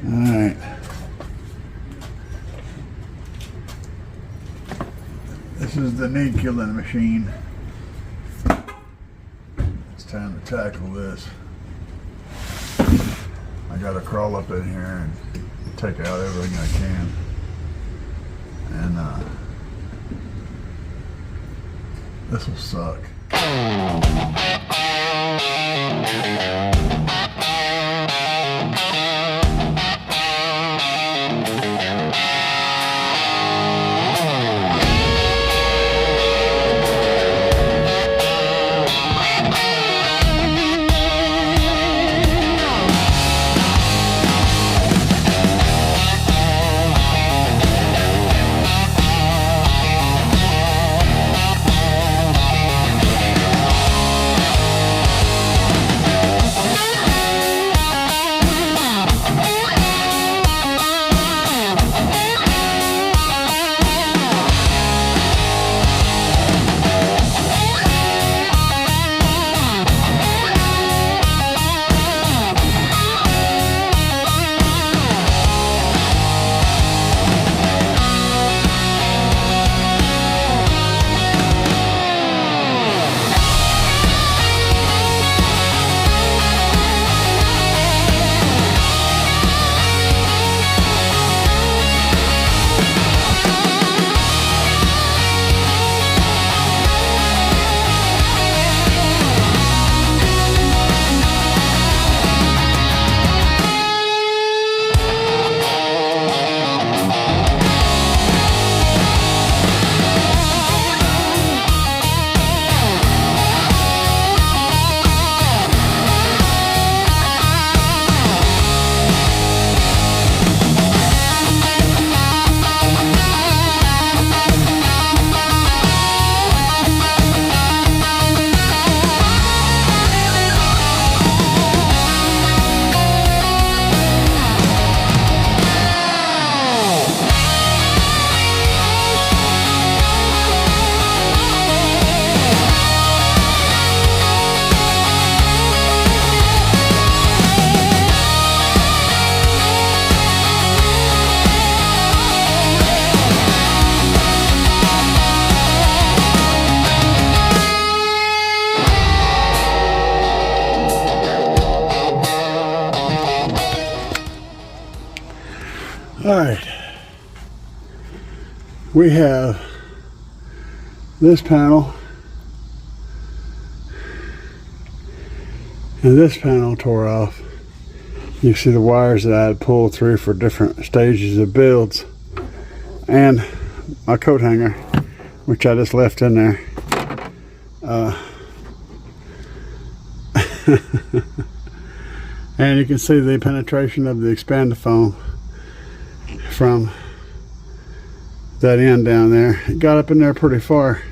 Alright. This is the knee killing machine. It's time to tackle this. I gotta crawl up in here and take out everything I can. And this will suck. Alright, we have this panel and this panel tore off. You can see the wires that I had pulled through for different stages of builds, and my coat hanger, which I just left in there. And you can see the penetration of the expander foam from that end down there. It got up in there pretty far,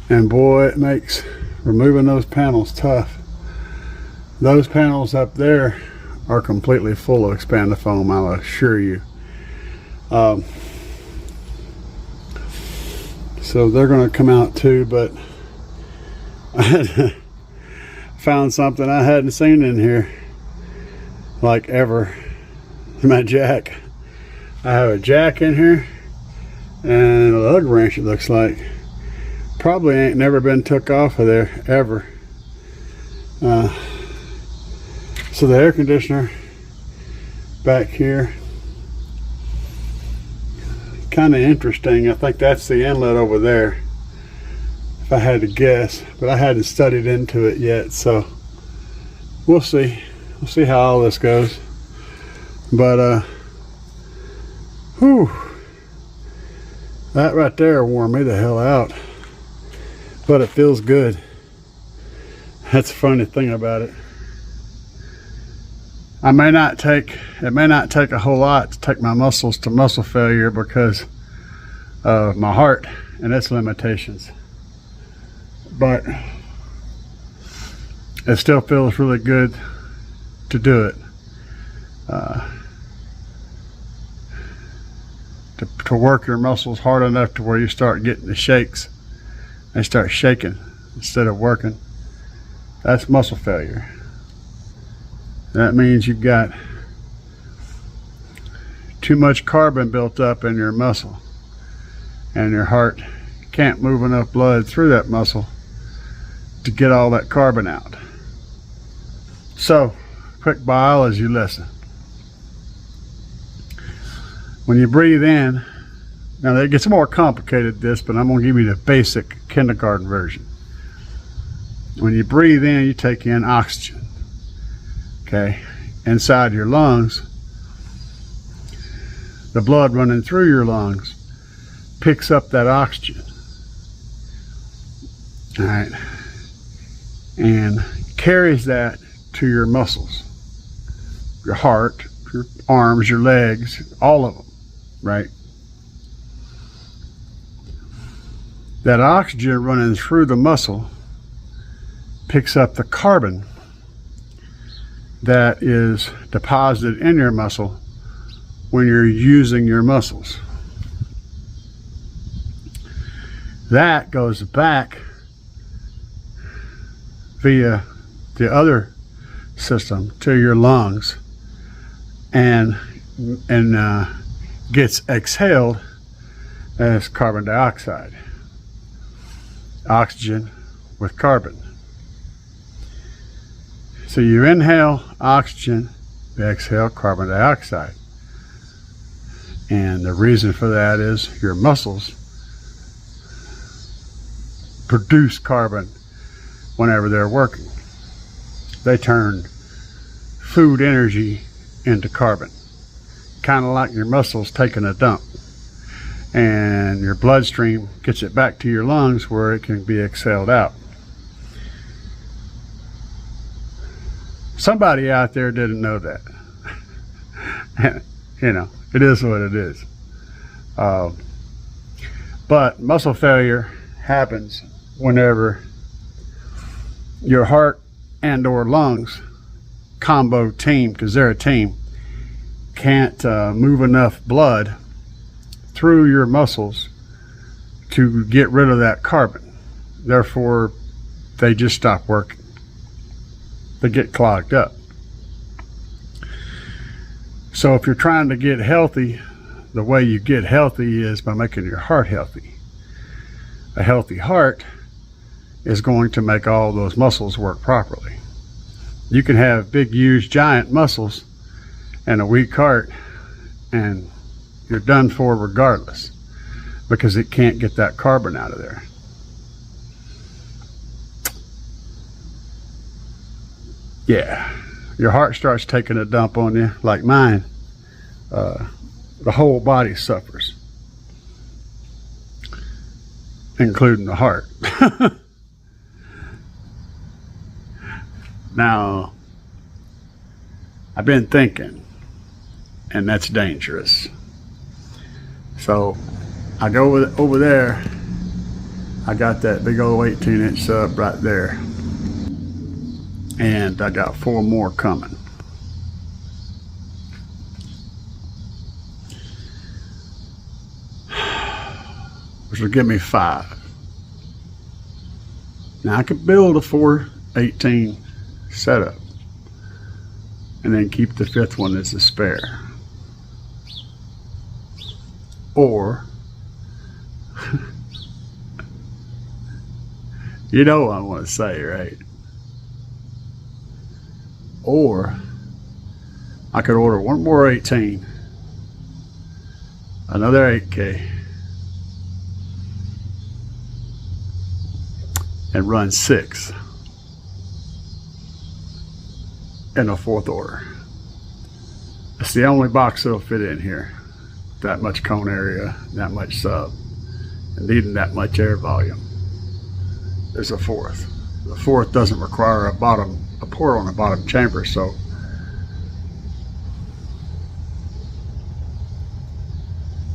and boy, it makes removing those panels tough. Those panels up there are completely full of expander foam, I'll assure you. So they're going to come out too, but I found something I hadn't seen in here like ever. My jack. I have a jack in here and a lug wrench, it looks like. Probably ain't never been took off of there ever. So the air conditioner back here, kind of interesting. I think that's the inlet over there, if I had to guess, but I hadn't studied into it yet, so we'll see. We'll see how all this goes. But whew, that right there wore me the hell out, but it feels good. That's the funny thing about it. It may not take a whole lot to take my muscles to muscle failure because of my heart and its limitations, but it still feels really good to do it. To work your muscles hard enough to where you start getting the shakes. They start shaking instead of working. That's muscle failure. That means you've got too much carbon built up in your muscle, and your heart can't move enough blood through that muscle to get all that carbon out. So, quick biology lesson. When you breathe in, now it gets more complicated this, but I'm going to give you the basic kindergarten version. When you breathe in, you take in oxygen. Okay, inside your lungs, the blood running through your lungs picks up that oxygen. All right, and carries that to your muscles, your heart, your arms, your legs, all of them, right? That oxygen running through the muscle picks up the carbon that is deposited in your muscle when you're using your muscles. That goes back via the other system to your lungs and gets exhaled as carbon dioxide. Oxygen with carbon. So you inhale oxygen, you exhale carbon dioxide. And the reason for that is your muscles produce carbon whenever they're working. They turn food energy into carbon. Kind of like your muscles taking a dump. And your bloodstream gets it back to your lungs where it can be exhaled out. Somebody out there didn't know that. You know, it is what it is. But muscle failure happens whenever your heart and or lungs, combo team, because they're a team, can't move enough blood through your muscles to get rid of that carbon. Therefore, they just stop working. They get clogged up. So if you're trying to get healthy, the way you get healthy is by making your heart healthy. A healthy heart is going to make all those muscles work properly. You can have big, huge, giant muscles and a weak heart, and you're done for regardless, because it can't get that carbon out of there. Yeah, your heart starts taking a dump on you, like mine, the whole body suffers, including the heart. Now, I've been thinking, and that's dangerous. So I go over there, I got that big old 18-inch sub right there. And I got 4 more coming. Which will give me 5. Now I could build a 418 setup and then keep the 5th one as a spare. Or, you know what I want to say, right? Or I could order 1 more 18, another 8K, and run 6 in a 4th order. It's the only box that'll fit in here. That much cone area, that much sub, and needing that much air volume. There's a 4th. The 4th doesn't require a pour on the bottom chamber, so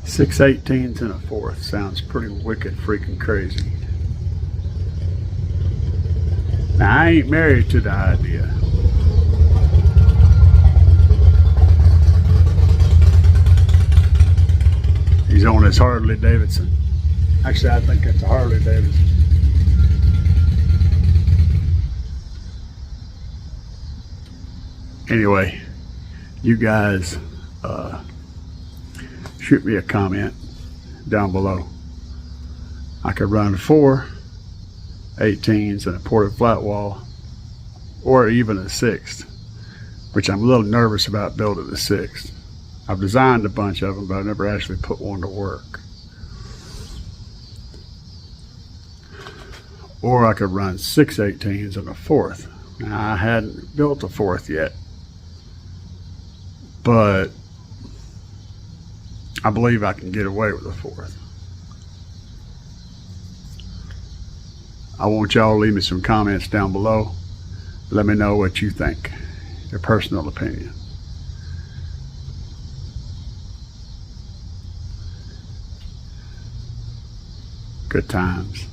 six 18s and a 4th sounds pretty wicked freaking crazy. Now I ain't married to the idea. He's on his Harley Davidson. Actually, I think it's a Harley Davidson. Anyway, you guys shoot me a comment down below. I could run 4 18s and a ported flat wall, or even a 6th, which I'm a little nervous about building a 6th. I've designed a bunch of them, but I've never actually put one to work. Or I could run 6 18s and a 4th. Now, I hadn't built a 4th yet, but I believe I can get away with a 4th. I want y'all to leave me some comments down below. Let me know what you think, your personal opinion. Good times.